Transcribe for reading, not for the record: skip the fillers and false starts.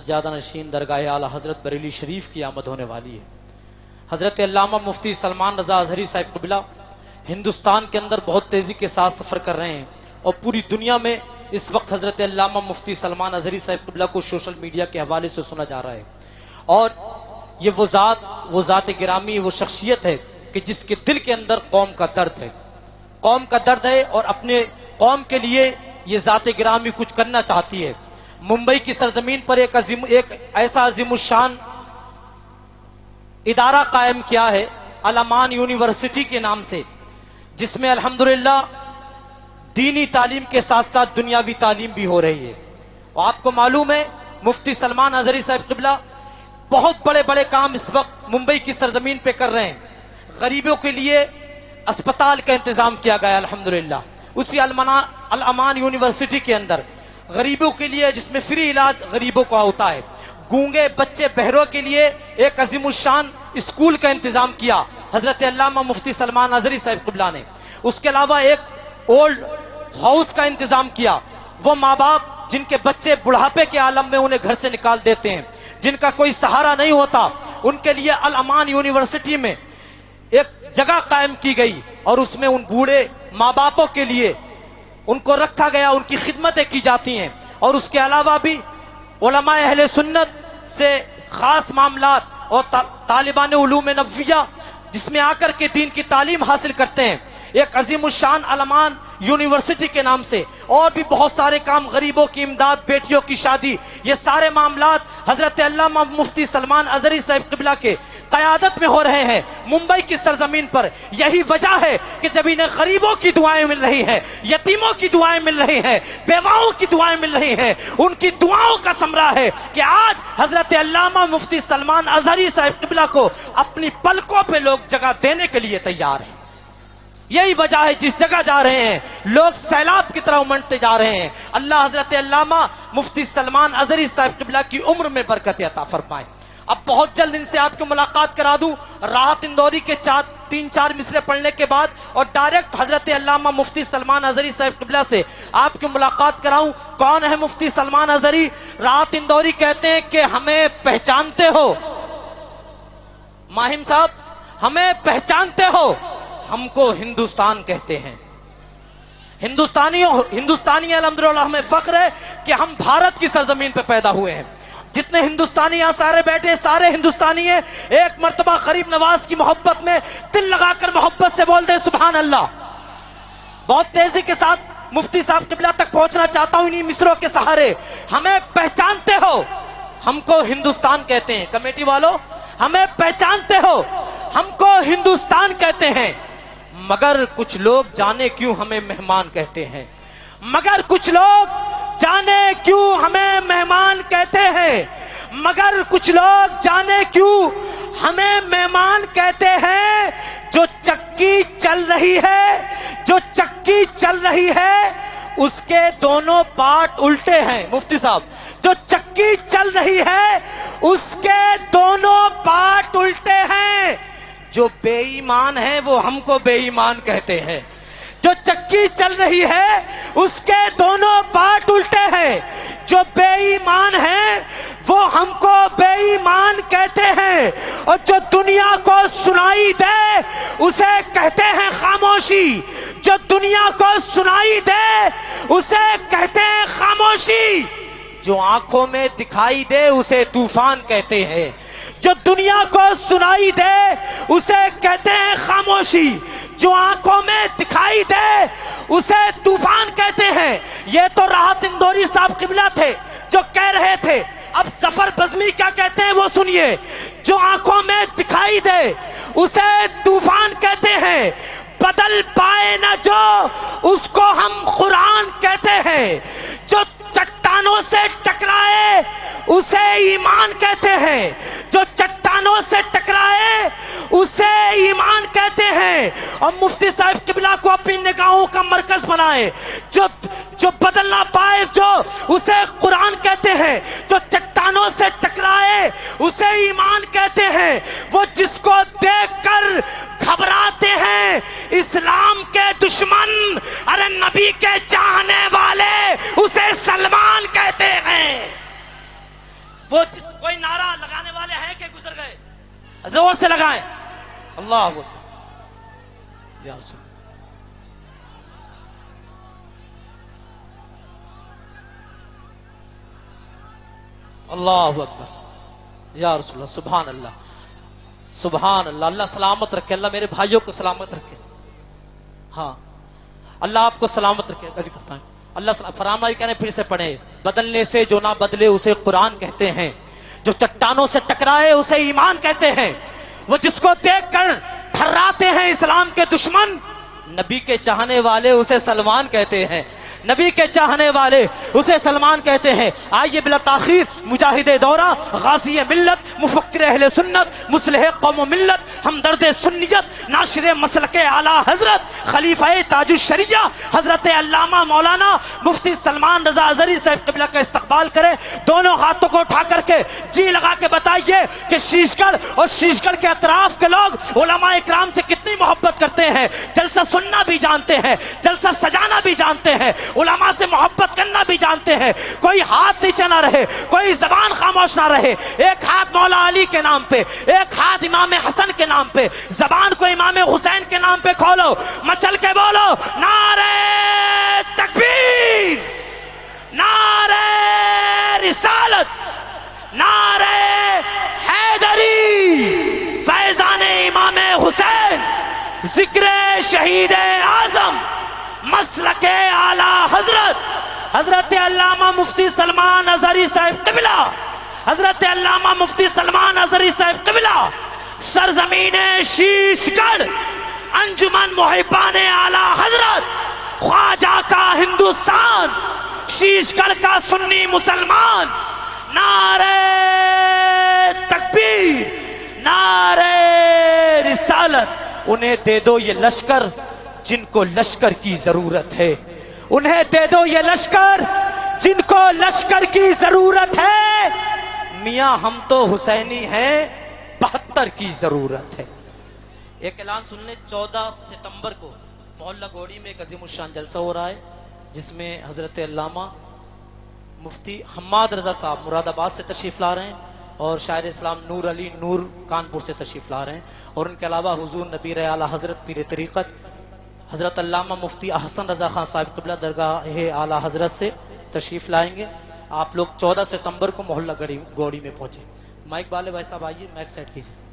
सज्जादा नशीन दरगाह आला हज़रत बरेली शरीफ की आमद होने वाली है। हज़रत अल्लामा मुफ्ती सलमान रज़ा अज़हरी साहिब क़िबला हिंदुस्तान के अंदर बहुत तेज़ी के साथ सफ़र कर रहे हैं और पूरी दुनिया में इस वक्त हज़रत अल्लामा मुफ्ती सलमान अज़हरी साहिब क़िबला को सोशल मीडिया के हवाले से सुना जा रहा है। और ये वो ज़ात गिरामी, वो शख्सियत है कि जिसके दिल के अंदर कौम का दर्द है, कौम का दर्द है और अपने कौम के लिए ये ज़ात गिरामी कुछ करना चाहती है। मुंबई की सरजमीन पर एक ऐसा अजीमुशान इदारा कायम किया है अल अमान यूनिवर्सिटी के नाम से, जिसमें अल्हम्दुलिल्लाह दीनी तालीम के साथ साथ दुनियावी तालीम भी हो रही है। और आपको मालूम है मुफ्ती सलमान अज़हरी साहिब क़िबला बहुत बड़े बड़े काम इस वक्त मुंबई की सरजमीन पे कर रहे हैं। गरीबों के लिए अस्पताल का इंतजाम किया गया अल्हम्दुलिल्लाह उसी अल अमान यूनिवर्सिटी के अंदर, गरीबों के लिए जिसमें फ्री इलाज गरीबों का होता है। गूंगे बच्चे बहरों के लिए एक अजीमुशान स्कूल का इंतजाम किया हजरत अल्लामा मुफ्ती सलमान अज़हरी साहिब क़िबला ने। उसके अलावा एक ओल्ड हाउस का इंतजाम किया। वो माँ बाप जिनके बच्चे बुढ़ापे के आलम में उन्हें घर से निकाल देते हैं, जिनका कोई सहारा नहीं होता, उनके लिए अल अमान यूनिवर्सिटी में एक जगह कायम की गई और उसमें उन बूढ़े माँ बापों के लिए उनको रखा गया, उनकी खिदमतें की जाती हैं। और उसके अलावा भी उलमाए अहले सुन्नत से खास मामलात और तालिबान उलूम नबविया जिसमें आकर के दीन की तालीम हासिल करते हैं, एक अजीमुशान अल अमान यूनिवर्सिटी के नाम से। और भी बहुत सारे काम, गरीबों की इमदाद, बेटियों की शादी, ये सारे मामलात हजरत अल्लामा मुफ्ती सलमान अज़हरी साहिब क़िबला के क़यादत में हो रहे हैं मुंबई की सरजमीन पर। यही वजह है कि जब इन्हें गरीबों की दुआएं मिल रही हैं, यतीमों की दुआएं मिल रही हैं, बेवाओं की दुआएं मिल रही हैं, उनकी दुआओं का समरा है कि आज हजरत अल्लामा मुफ्ती सलमान अज़हरी साहिब क़िबला को अपनी पलकों पे लोग जगह देने के लिए तैयार हैं। यही वजह है जिस जगह जा रहे हैं लोग सैलाब की तरह उमड़ते जा रहे हैं। अल्लाह हजरत अल्लामा मुफ्ती सलमान अज़हरी साहिब क़िबला की उम्र में बरकत अता फरमाए। अब बहुत जल्द इनसे आपको मुलाकात करा दूं राहत इंदौरी के 3-4 मिसरे पढ़ने के बाद, और डायरेक्ट हजरत अल्लामा मुफ्ती सलमान अज़हरी साहिब क़िबला से आपकी मुलाकात कराऊं। कौन है मुफ्ती सलमान अज़हरी? राहत इंदौरी कहते हैं कि हमें पहचानते हो माहिम साहब, हमें पहचानते हो? हमको हिंदुस्तान कहते हैं। हिंदुस्तानी अल्हम्दुलिल्लाह हमें फख्र है कि हम भारत की सरजमीन पे पैदा हुए हैं। जितने हिंदुस्तानी यहाँ सारे बैठे हैं, सारे हिंदुस्तानी हैं। एक मर्तबा गरीब नवाज की मोहब्बत में दिल लगाकर मोहब्बत से बोल दे सुभान अल्लाह। बहुत तेजी के साथ मुफ्ती साहब क़िबला तक पहुंचना चाहता हूं इन्हीं मिसरों के सहारे। हमें पहचानते हो? हमको हिंदुस्तान कहते हैं। कमेटी वालों, हमें पहचानते हो? हमको हिंदुस्तान कहते हैं। मगर कुछ लोग जाने क्यों हमें मेहमान कहते हैं। मगर कुछ लोग जाने क्यों हमें मेहमान कहते हैं। मगर कुछ लोग जाने क्यों हमें मेहमान कहते हैं। जो चक्की चल रही है, जो चक्की चल रही है, उसके दोनों पार्ट उल्टे हैं। मुफ्ती साहब, जो चक्की चल रही है उसके दोनों पार्ट उल्टे हैं। जो बेईमान है वो हमको बेईमान कहते हैं। जो चक्की चल रही है उसके दोनों पार्ट उल्टे हैं। जो बेईमान है वो हमको बेईमान कहते हैं। और जो दुनिया को सुनाई दे उसे कहते हैं खामोशी। जो दुनिया को सुनाई दे उसे कहते हैं खामोशी। जो आंखों में दिखाई दे उसे तूफान कहते हैं। जो दुनिया को सुनाई दे उसे कहते हैं खामोशी। जो आंखों में दिखाई दे उसे तूफान कहते हैं। ये तो राहत इंदौरी साहब क़िबला थे जो कह रहे थे। अब जफर बज़मी क्या कहते हैं वो सुनिए। जो आंखों में दिखाई दे उसे तूफान कहते हैं। बदल पाए ना जो उसको हम कुरान कहते हैं। जो चट्टानों से टकराए उसे ईमान कहते हैं। जो चट्टानों से टकराए उसे ईमान कहते हैं। और मुफ्ती साहिब क़िबला को अपनी निगाहों का मरकज बनाए। जो बदल ना पाए जो उसे कुरान कहते हैं। जो चट्टानों से टकराए उसे ईमान कहते हैं। वो जिसको देखकर घबराते हैं इस्लाम के दुश्मन, अरे नबी के चाहने वाले उसे सलमान कहते हैं। کوئی نعرہ لگانے والے ہیں کہ گزر گئے؟ زور سے لگائیں اللہ اکبر یا رسول اللہ اکبر یا رسول اللہ سبحان اللہ سبحان اللہ اللہ سلامت رکھے اللہ میرے بھائیوں کو سلامت رکھے ہاں اللہ آپ کو سلامت رکھے کرتا ہے اللہ فرمان بھائی کہنے پھر سے پڑھیں بدلنے سے جو نہ بدلے اسے قرآن کہتے ہیں جو چٹانوں سے ٹکرائے اسے ایمان کہتے ہیں وہ جس کو دیکھ کر تھراتے ہیں اسلام کے دشمن نبی کے چاہنے والے اسے سلمان کہتے ہیں نبی کے چاہنے والے اسے سلمان کہتے ہیں آئیے بلا تاخیر مجاہد دورہ غازی ملت مفکر اہل سنت مصلح قوم و ملت ہمدرد سنیت ناشر مسلک اعلیٰ حضرت خلیفہ تاج الشریعہ حضرت علامہ مولانا مفتی سلمان رضا ازہری صاحب قبلہ کا استقبال کرے دونوں ہاتھوں کو اٹھا کر کے جی لگا کے بتائیے کہ شیش گڑھ اور شیش گڑھ کے اطراف کے لوگ علماء اکرام سے کتنی محبت کرتے ہیں جلسہ سننا بھی جانتے ہیں جلسہ سجانا بھی جانتے ہیں علماء سے محبت کرنا بھی جانتے ہیں کوئی ہاتھ نیچے نہ رہے کوئی زبان خاموش نہ رہے ایک ہاتھ مولا علی کے نام پہ ایک ہاتھ امام حسن کے نام پہ زبان کو امام حسین کے نام پہ کھولو مچل کے بولو نعرہ تکبیر نعرہ رسالت نعرہ حیدری فیضان امام حسین ذکر شہید اعظم مسلک اعلیٰ حضرت حضرت علامہ مفتی سلمان ازہری صاحب قبلہ حضرت علامہ مفتی سلمان ازہری صاحب قبلہ سرزمین شیش گڑھ انجمن محبان اعلیٰ حضرت خواجہ کا ہندوستان شیش گڑھ کا سنی مسلمان نعرہ تکبیر نعرہ رسالت انہیں دے دو یہ لشکر جن کو لشکر کی ضرورت ہے انہیں دے دو یہ لشکر جن کو لشکر کی ضرورت ہے میاں ہم تو حسینی ہیں 72 کی ضرورت ہے ایک اعلان سن لیں 14 ستمبر کو محلہ گوڑی میں ایک عظیم الشان جلسہ ہو رہا ہے جس میں حضرت علامہ مفتی حماد رضا صاحب مراد آباد سے تشریف لا رہے ہیں اور شاعر اسلام نور علی نور کانپور سے تشریف لا رہے ہیں اور ان کے علاوہ حضور نبی اعلیٰ حضرت پیر طریقت حضرت علامہ مفتی احسن رضا خان صاحب قبلہ درگاہ اعلیٰ حضرت سے تشریف لائیں گے آپ لوگ 14 ستمبر کو محلہ گوڑی میں پہنچیں مائک والے بھائی صاحب آئیے مائک سیٹ کیجیے